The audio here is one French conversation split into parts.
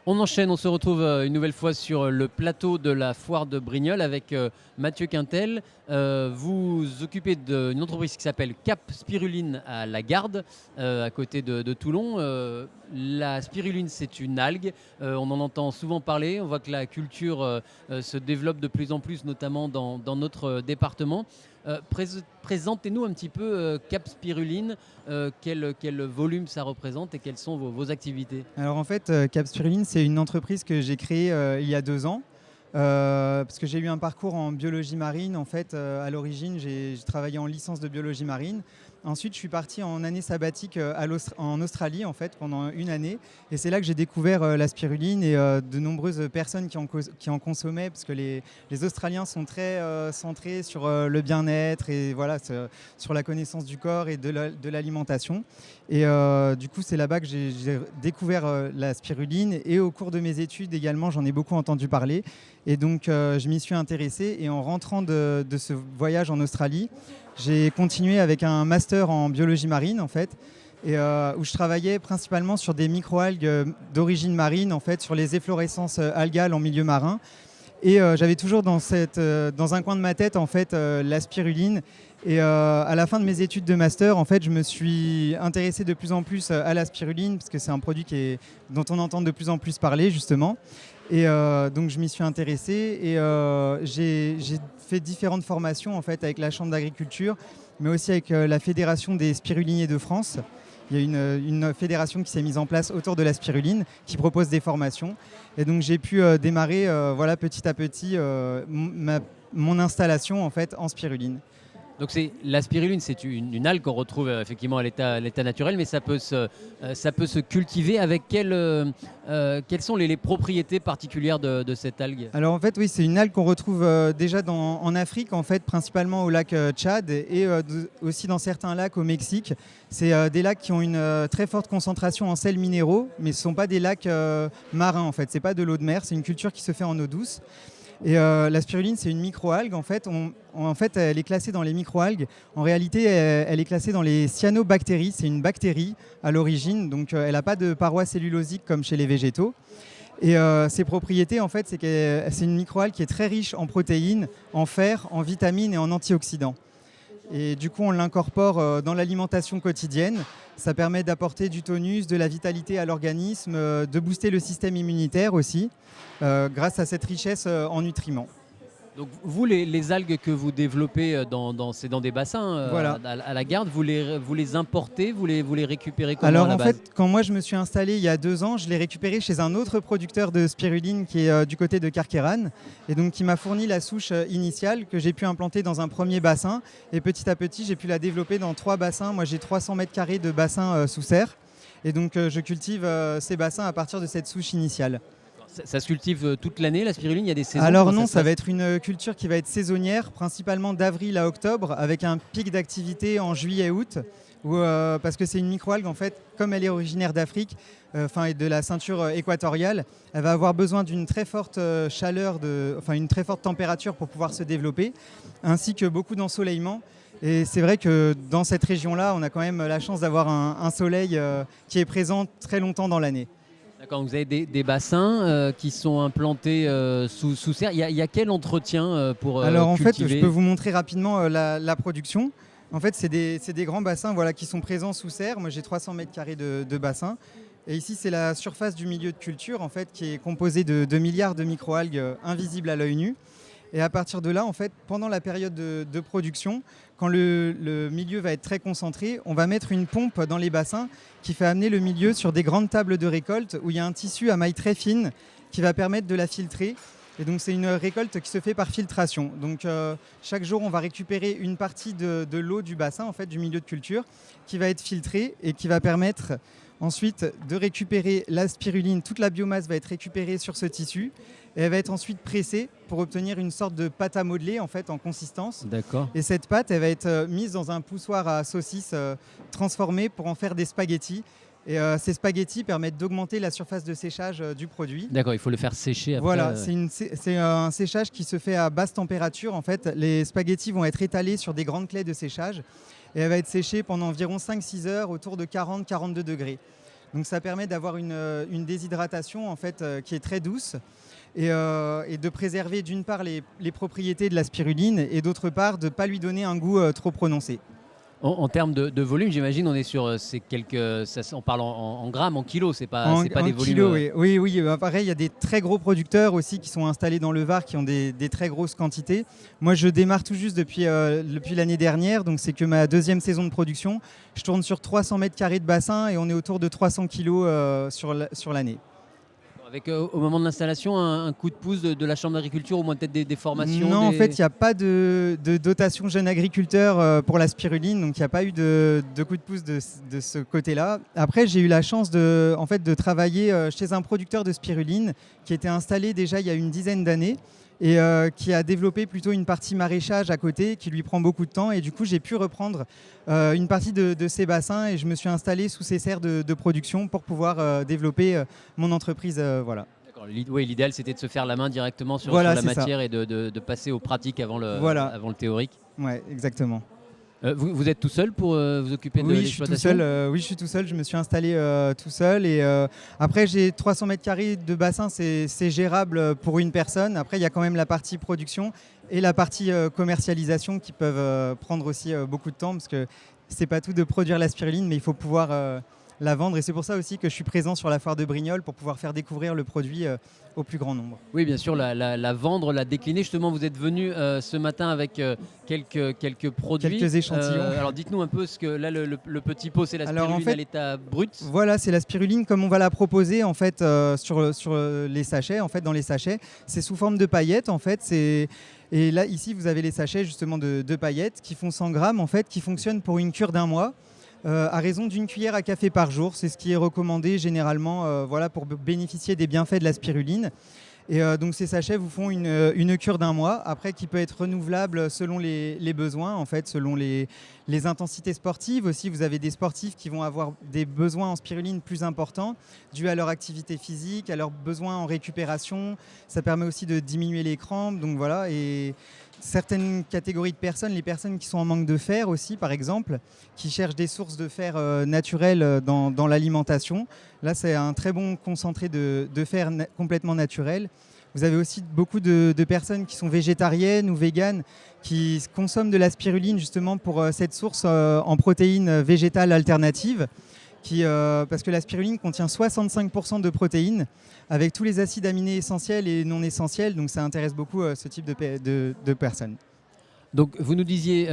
On enchaîne, on se retrouve une nouvelle fois sur le plateau de la foire de Brignoles avec Mathieu Quintel. Vous occupez d'une entreprise qui s'appelle Cap Spiruline à la Garde, à côté de Toulon. La spiruline, c'est une algue. On en entend souvent parler. On voit que la culture se développe de plus en plus, notamment dans notre département. Présentez-nous un petit peu Cap Spiruline, quel volume ça représente et quelles sont vos activités. Alors en fait, Cap Spiruline, c'est une entreprise que j'ai créée il y a 2 ans. Parce que j'ai eu un parcours en biologie marine. En fait, à l'origine, j'ai travaillé en licence de biologie marine. Ensuite, je suis parti en année sabbatique en Australie, en fait, pendant une année. Et c'est là que j'ai découvert la spiruline et de nombreuses personnes qui en consommaient, parce que les Australiens sont très centrés sur le bien-être et voilà, sur la connaissance du corps et de l'alimentation. Et du coup, c'est là-bas que j'ai découvert la spiruline. Et au cours de mes études également, j'en ai beaucoup entendu parler. Et donc, je m'y suis intéressé. Et en rentrant de ce voyage en Australie, j'ai continué avec un master en biologie marine, en fait, et où je travaillais principalement sur des microalgues d'origine marine, en fait, sur les efflorescences algales en milieu marin. Et j'avais toujours dans un coin de ma tête, en fait, la spiruline. Et à la fin de mes études de master, en fait, je me suis intéressé de plus en plus à la spiruline, parce que c'est un produit dont on entend de plus en plus parler, justement. Et donc, je m'y suis intéressé et j'ai fait différentes formations, en fait, avec la Chambre d'agriculture, mais aussi avec la Fédération des spiruliniers de France. Il y a une fédération qui s'est mise en place autour de la spiruline, qui propose des formations. Et donc, j'ai pu démarrer voilà, petit à petit mon installation, en fait, en spiruline. Donc la spiruline, c'est une algue qu'on retrouve effectivement à l'état naturel, mais ça peut se cultiver. Avec quelles sont les propriétés particulières de cette algue? Alors en fait, oui, c'est une algue qu'on retrouve déjà en Afrique, en fait, principalement au lac Tchad et aussi dans certains lacs au Mexique. C'est des lacs qui ont une très forte concentration en sels minéraux, mais ce ne sont pas des lacs marins, en fait. Ce n'est pas de l'eau de mer, c'est une culture qui se fait en eau douce. Et la spiruline, c'est une microalgue. En fait, elle est classée dans les microalgues. En réalité, elle est classée dans les cyanobactéries. C'est une bactérie à l'origine, donc elle n'a pas de paroi cellulosique comme chez les végétaux. Et ses propriétés, en fait, c'est une microalgue qui est très riche en protéines, en fer, en vitamines et en antioxydants. Et du coup, on l'incorpore dans l'alimentation quotidienne. Ça permet d'apporter du tonus, de la vitalité à l'organisme, de booster le système immunitaire aussi, grâce à cette richesse en nutriments. Donc vous, les algues que vous développez c'est dans des bassins Voilà. à la Garde, vous les importez, vous les récupérez comment Alors à la en base? fait, quand moi je me suis installé il y a 2 ans, je l'ai récupéré chez un autre producteur de spiruline qui est du côté de Carqueiranne, et donc qui m'a fourni la souche initiale que j'ai pu implanter dans un premier bassin. Et petit à petit, j'ai pu la développer dans 3 bassins. Moi, j'ai 300 mètres carrés de bassins sous serre. Et donc, je cultive ces bassins à partir de cette souche initiale. Ça se cultive toute l'année, la spiruline? Il y a des saisons? Alors Comment non, se ça passe? va être une culture qui va être saisonnière, principalement d'avril à octobre, avec un pic d'activité en juillet-août, parce que c'est une microalgue, en fait, comme elle est originaire d'Afrique, et de la ceinture équatoriale, elle va avoir besoin d'une très forte chaleur, une très forte température pour pouvoir se développer, ainsi que beaucoup d'ensoleillement. Et c'est vrai que dans cette région-là, on a quand même la chance d'avoir un soleil qui est présent très longtemps dans l'année. D'accord, donc vous avez des bassins qui sont implantés sous serre. Il y a quel entretien pour Alors en fait, je cultiver? peux vous montrer rapidement la production. En fait, c'est des grands bassins, voilà, qui sont présents sous serre. Moi, j'ai 300 mètres carrés de bassins. Et ici, c'est la surface du milieu de culture, en fait, qui est composée de milliards de microalgues invisibles à l'œil nu. Et à partir de là, en fait, pendant la période de production, quand le milieu va être très concentré, on va mettre une pompe dans les bassins qui fait amener le milieu sur des grandes tables de récolte où il y a un tissu à maille très fine qui va permettre de la filtrer. Et donc, c'est une récolte qui se fait par filtration. Donc, chaque jour, on va récupérer une partie de l'eau du bassin, en fait, du milieu de culture, qui va être filtrée et qui va permettre ensuite de récupérer la spiruline. Toute la biomasse va être récupérée sur ce tissu et elle va être ensuite pressée pour obtenir une sorte de pâte à modeler, en fait, en consistance. D'accord. Et cette pâte, elle va être mise dans un poussoir à saucisse transformé pour en faire des spaghettis. Et ces spaghettis permettent d'augmenter la surface de séchage du produit. D'accord, il faut le faire sécher après. Voilà, c'est un séchage qui se fait à basse température. En fait, les spaghettis vont être étalés sur des grandes clés de séchage et elle va être séchée pendant environ 5-6 heures autour de 40-42 degrés. Donc ça permet d'avoir une déshydratation en fait, qui est très douce et de préserver d'une part les propriétés de la spiruline et d'autre part de ne pas lui donner un goût trop prononcé. En termes de volume, j'imagine, on est sur on parle en grammes, en kilos, c'est pas des volumes. Kilos, oui. Pareil, il y a des très gros producteurs aussi qui sont installés dans le Var, qui ont des très grosses quantités. Moi, je démarre tout juste depuis l'année dernière, donc c'est que ma deuxième saison de production. Je tourne sur 300 mètres carrés de bassin et on est autour de 300 kilos sur l'année. Avec au moment de l'installation, un coup de pouce de la Chambre d'agriculture, au moins peut-être des formations. Non, en fait, il n'y a pas de dotation jeune agriculteur pour la spiruline, donc il n'y a pas eu de coup de pouce de ce côté-là. Après, j'ai eu la chance de travailler chez un producteur de spiruline qui était installé déjà il y a une dizaine d'années et qui a développé plutôt une partie maraîchage à côté qui lui prend beaucoup de temps. Et du coup, j'ai pu reprendre une partie de ces bassins et je me suis installé sous ces serres de production pour pouvoir développer mon entreprise. Voilà. Oui, l'idéal, c'était de se faire la main directement sur la matière et de passer aux pratiques avant le théorique. Ouais, exactement. Vous êtes tout seul pour vous occuper de l'exploitation ? Oui, je suis tout seul. Je me suis installé tout seul. Et après, j'ai 300 mètres carrés de bassin. C'est gérable pour une personne. Après, il y a quand même la partie production et la partie commercialisation qui peuvent prendre aussi beaucoup de temps parce que c'est pas tout de produire la spiruline, mais il faut pouvoir la vendre. Et c'est pour ça aussi que je suis présent sur la foire de Brignoles pour pouvoir faire découvrir le produit au plus grand nombre. Oui, bien sûr, la vendre, la décliner. Justement, vous êtes venu ce matin avec quelques produits. Quelques échantillons. Alors dites-nous un peu ce que là, le petit pot, c'est la spiruline à l'état brut. Voilà, c'est la spiruline comme on va la proposer en fait sur les sachets. En fait, dans les sachets, c'est sous forme de paillettes. En fait, et là ici vous avez les sachets justement de paillettes qui font 100 grammes en fait, qui fonctionnent pour une cure d'un mois. À raison d'une cuillère à café par jour, c'est ce qui est recommandé généralement pour bénéficier des bienfaits de la spiruline. Et donc ces sachets vous font une cure d'un mois, après qui peut être renouvelable selon les besoins, en fait, selon les intensités sportives. Aussi, vous avez des sportifs qui vont avoir des besoins en spiruline plus importants, dus à leur activité physique, à leurs besoins en récupération. Ça permet aussi de diminuer les crampes. Donc voilà, et certaines catégories de personnes, les personnes qui sont en manque de fer aussi, par exemple, qui cherchent des sources de fer naturelles dans l'alimentation. Là, c'est un très bon concentré de fer complètement naturel. Vous avez aussi beaucoup de personnes qui sont végétariennes ou véganes qui consomment de la spiruline justement pour cette source en protéines végétales alternatives. Parce que la spiruline contient 65% de protéines avec tous les acides aminés essentiels et non essentiels, donc ça intéresse beaucoup ce type de personnes. Donc vous nous disiez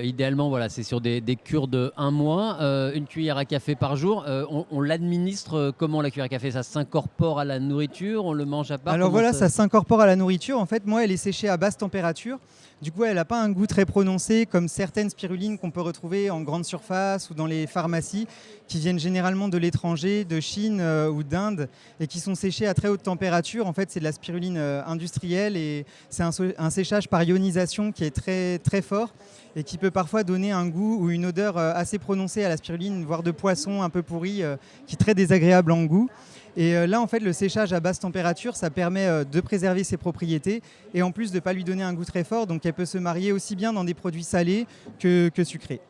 idéalement voilà, c'est sur des cures de 1 mois, une cuillère à café par jour. On l'administre comment la cuillère à café? Ça s'incorpore à la nourriture, on le mange à part? Alors voilà, ça s'incorpore à la nourriture. En fait, moi, elle est séchée à basse température. Du coup, elle n'a pas un goût très prononcé comme certaines spirulines qu'on peut retrouver en grande surface ou dans les pharmacies qui viennent généralement de l'étranger, de Chine ou d'Inde et qui sont séchées à très haute température. En fait, c'est de la spiruline industrielle et c'est un séchage par ionisation qui est très, très fort et qui peut parfois donner un goût ou une odeur assez prononcée à la spiruline, voire de poisson un peu pourri, qui est très désagréable en goût. Et là, en fait, le séchage à basse température, ça permet de préserver ses propriétés et en plus de ne pas lui donner un goût très fort. Donc, elle peut se marier aussi bien dans des produits salés que sucrés.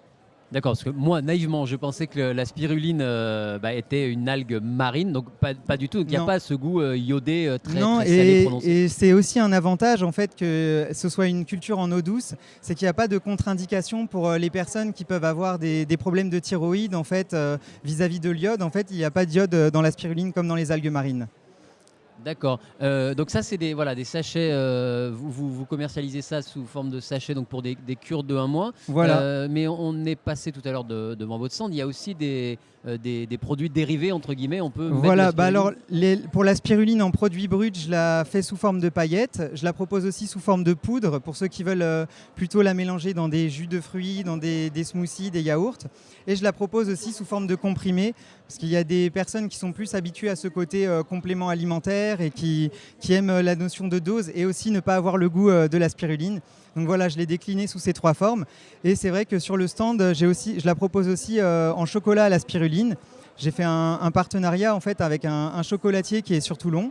D'accord, parce que moi, naïvement, je pensais que la spiruline était une algue marine, donc pas du tout. Donc il n'y a pas ce goût iodé très salé prononcé. Et c'est aussi un avantage, en fait, que ce soit une culture en eau douce, c'est qu'il n'y a pas de contre-indication pour les personnes qui peuvent avoir des problèmes de thyroïde, en fait, vis-à-vis de l'iode. En fait, il n'y a pas d'iode dans la spiruline comme dans les algues marines. D'accord. Donc ça, c'est des sachets. Vous commercialisez ça sous forme de sachets donc pour des cures de 1 mois. Voilà. Mais on est passé tout à l'heure devant votre stand. Il y a aussi des produits dérivés, entre guillemets. On peut voilà. Alors, pour la spiruline en produit brut, je la fais sous forme de paillettes. Je la propose aussi sous forme de poudre pour ceux qui veulent plutôt la mélanger dans des jus de fruits, dans des smoothies, des yaourts. Et je la propose aussi sous forme de comprimé parce qu'il y a des personnes qui sont plus habituées à ce côté complément alimentaire et qui aiment la notion de dose et aussi ne pas avoir le goût de la spiruline. Donc voilà, je l'ai décliné sous ces 3 formes. Et c'est vrai que sur le stand, je la propose aussi en chocolat à la spiruline j'ai fait un partenariat en fait, avec un chocolatier qui est sur Toulon.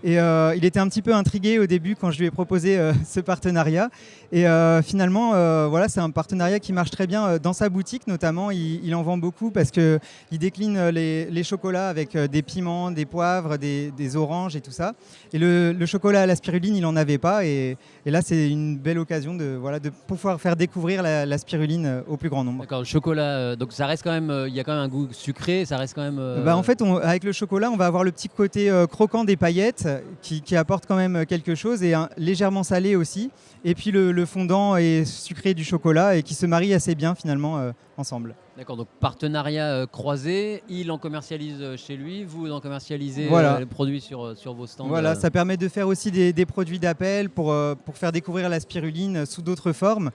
Et il était un petit peu intrigué au début quand je lui ai proposé ce partenariat. Et finalement, voilà, c'est un partenariat qui marche très bien dans sa boutique notamment. Il en vend beaucoup parce qu'il décline les chocolats avec des piments, des poivres, des oranges et tout ça. Et le chocolat à la spiruline, il n'en avait pas. Et là, c'est une belle occasion de pouvoir faire découvrir la spiruline au plus grand nombre. D'accord, le chocolat, donc ça reste quand même, il y a quand même un goût sucré, ça reste quand même... En fait, avec le chocolat, on va avoir le petit côté croquant des paillettes qui apporte quand même quelque chose et légèrement salé aussi. Et puis le fondant et sucré du chocolat et qui se marie assez bien finalement ensemble. D'accord, donc partenariat croisé, il en commercialise chez lui, vous en commercialisez les produits sur vos stands. Voilà, ça permet de faire aussi des produits d'appel pour faire découvrir la spiruline sous d'autres formes.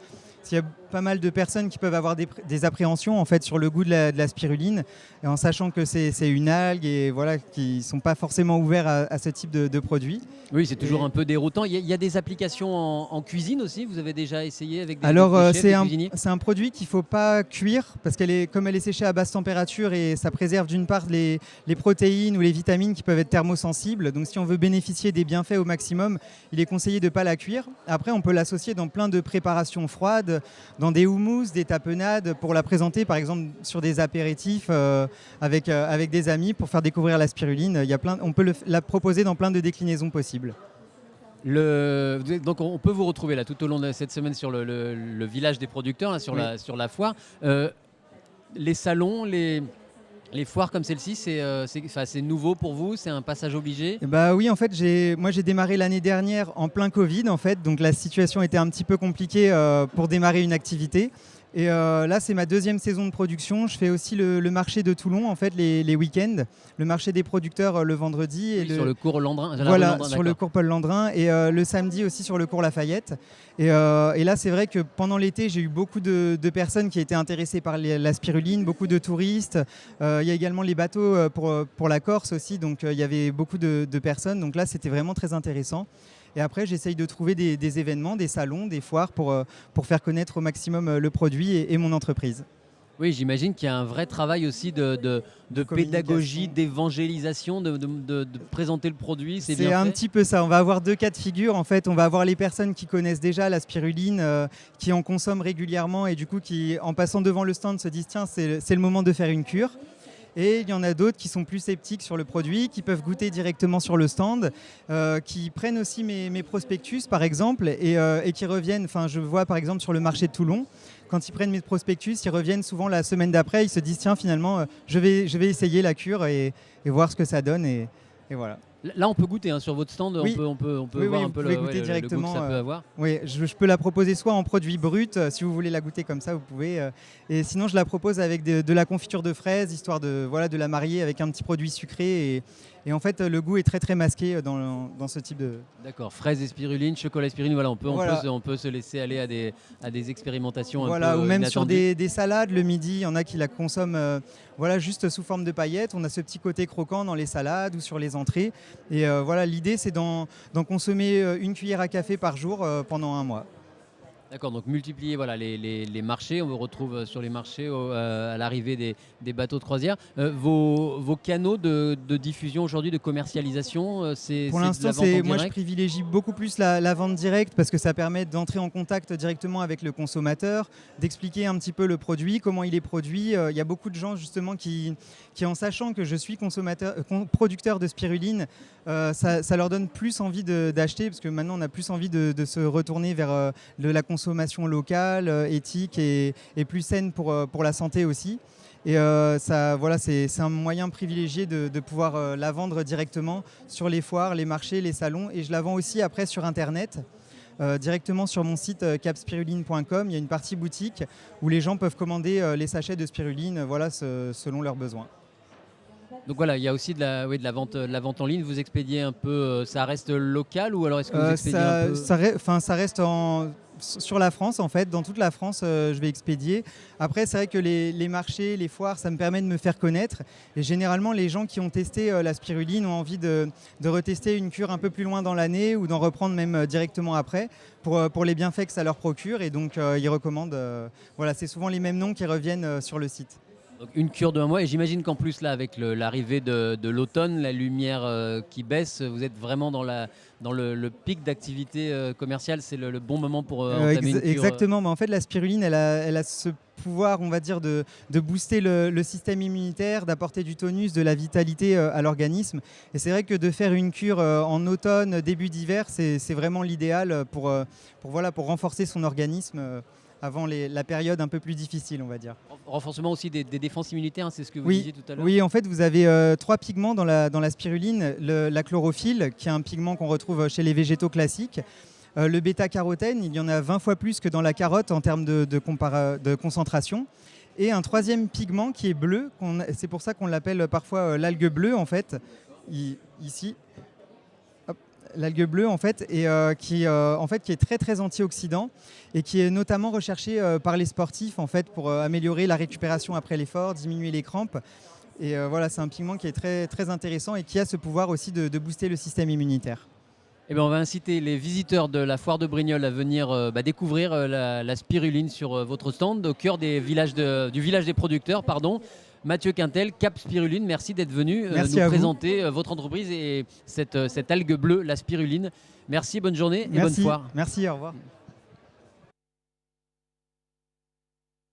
Il y a pas mal de personnes qui peuvent avoir des appréhensions en fait, sur le goût de la spiruline, et en sachant que c'est une algue et voilà, qui ne sont pas forcément ouverts à ce type de produit. Oui, c'est toujours un peu déroutant. Il y a des applications en cuisine aussi, vous avez déjà essayé avec des chefs, des cuisiniers? C'est un produit qu'il ne faut pas cuire parce comme elle est séchée à basse température et ça préserve d'une part les protéines ou les vitamines qui peuvent être thermosensibles. Donc si on veut bénéficier des bienfaits au maximum, il est conseillé de ne pas la cuire. Après, on peut l'associer dans plein de préparations froides, dans des houmous, des tapenades, pour la présenter par exemple sur des apéritifs avec des amis pour faire découvrir la spiruline. On peut la proposer dans plein de déclinaisons possibles. Donc on peut vous retrouver là tout au long de cette semaine sur le village des producteurs, là, sur la foire. Les salons, les foires comme celle-ci, c'est nouveau pour vous? C'est un passage obligé? Oui, en fait, moi j'ai démarré l'année dernière en plein Covid, en fait, donc la situation était un petit peu compliquée pour démarrer une activité. Et là, c'est ma deuxième saison de production. Je fais aussi le marché de Toulon, en fait, les week-ends, le marché des producteurs le vendredi. Et sur le cours Landrin. Voilà, sur le cours Paul Landrin, et le samedi aussi sur le cours Lafayette. Et là, c'est vrai que pendant l'été, j'ai eu beaucoup de personnes qui étaient intéressées par la spiruline, beaucoup de touristes. Il y a également les bateaux pour la Corse aussi, donc il y avait beaucoup de personnes. Donc là, c'était vraiment très intéressant. Et après, j'essaye de trouver des événements, des salons, des foires pour faire connaître au maximum le produit et mon entreprise. Oui, j'imagine qu'il y a un vrai travail aussi de pédagogie, d'évangélisation, de présenter le produit. C'est un petit peu ça. On va avoir deux cas de figure. En fait, on va avoir les personnes qui connaissent déjà la spiruline, qui en consomment régulièrement et du coup, qui, en passant devant le stand, se disent tiens, c'est le moment de faire une cure. Et il y en a d'autres qui sont plus sceptiques sur le produit, qui peuvent goûter directement sur le stand, qui prennent aussi mes prospectus par exemple et qui reviennent. Enfin, je vois par exemple sur le marché de Toulon, quand ils prennent mes prospectus, ils reviennent souvent la semaine d'après, ils se disent tiens finalement je vais essayer la cure et voir ce que ça donne et voilà. Là, on peut goûter sur votre stand, oui. on peut voir un peu le goût que ça peut avoir. Oui, je peux la proposer soit en produit brut, si vous voulez la goûter comme ça, vous pouvez. Et sinon, je la propose avec de la confiture de fraises, histoire de la marier avec un petit produit sucré. Et en fait, le goût est très très masqué dans ce type de... D'accord, fraises et spiruline, chocolat et spiruline, voilà, on peut se laisser aller à des expérimentations un peu ou même inattendues. sur des salades le midi, il y en a qui la consomment juste sous forme de paillettes. On a ce petit côté croquant dans les salades ou sur les entrées. Et l'idée c'est d'en consommer une cuillère à café par jour pendant un mois. D'accord, donc multiplier les marchés, on vous retrouve sur les marchés à l'arrivée des bateaux de croisière. Vos canaux de diffusion aujourd'hui, de commercialisation, c'est pour l'instant, moi je privilégie beaucoup plus la vente directe parce que ça permet d'entrer en contact directement avec le consommateur, d'expliquer un petit peu le produit, comment il est produit. Il y a beaucoup de gens justement qui en sachant que je suis producteur de spiruline, ça leur donne plus envie d'acheter parce que maintenant on a plus envie de se retourner vers de la consommation locale, éthique et plus saine pour la santé aussi. Et c'est un moyen privilégié de pouvoir la vendre directement sur les foires, les marchés, les salons. Et je la vends aussi après sur Internet, directement sur mon site capspiruline.com. Il y a une partie boutique où les gens peuvent commander les sachets de spiruline selon leurs besoins. Donc voilà, il y a aussi de la vente en ligne. Vous expédiez un peu, ça reste local ou alors est-ce que vous expédiez un peu ça reste sur la France en fait. Dans toute la France, je vais expédier. Après, c'est vrai que les marchés, les foires, ça me permet de me faire connaître. Et généralement, les gens qui ont testé la spiruline ont envie de retester une cure un peu plus loin dans l'année ou d'en reprendre même directement après pour les bienfaits que ça leur procure. Et donc, ils recommandent. C'est souvent les mêmes noms qui reviennent sur le site. Donc, une cure de 1 mois, et j'imagine qu'en plus là, avec l'arrivée de l'automne, la lumière qui baisse, vous êtes vraiment dans le pic d'activité commerciale. C'est le bon moment pour entamer une cure. Exactement, mais en fait la spiruline, elle a ce pouvoir, on va dire, de booster le système immunitaire, d'apporter du tonus, de la vitalité à l'organisme. Et c'est vrai que de faire une cure en automne, début d'hiver, c'est vraiment l'idéal pour renforcer son organisme avant la période un peu plus difficile, on va dire. Renforcement aussi des défenses immunitaires, hein, c'est ce que vous Oui, disiez tout à l'heure. oui, en fait, vous avez 3 pigments dans la spiruline. La chlorophylle, qui est un pigment qu'on retrouve chez les végétaux classiques. Le bêta-carotène, il y en a 20 fois plus que dans la carotte en termes de concentration. Et un 3e pigment qui est bleu, c'est pour ça qu'on l'appelle parfois l'algue bleue, en fait, ici. L'algue bleue, en fait, et qui est très très antioxydant et qui est notamment recherché par les sportifs, en fait, pour améliorer la récupération après l'effort, diminuer les crampes. Et voilà, c'est un pigment qui est très très intéressant et qui a ce pouvoir aussi de booster le système immunitaire. Eh bien, on va inciter les visiteurs de la foire de Brignoles à venir découvrir la spiruline sur votre stand au cœur du village des producteurs. Pardon. Mathieu Quintel, Cap Spiruline, merci d'être venu nous présenter votre entreprise et cette algue bleue, la spiruline. Merci, bonne journée et bonne foire. Merci, au revoir.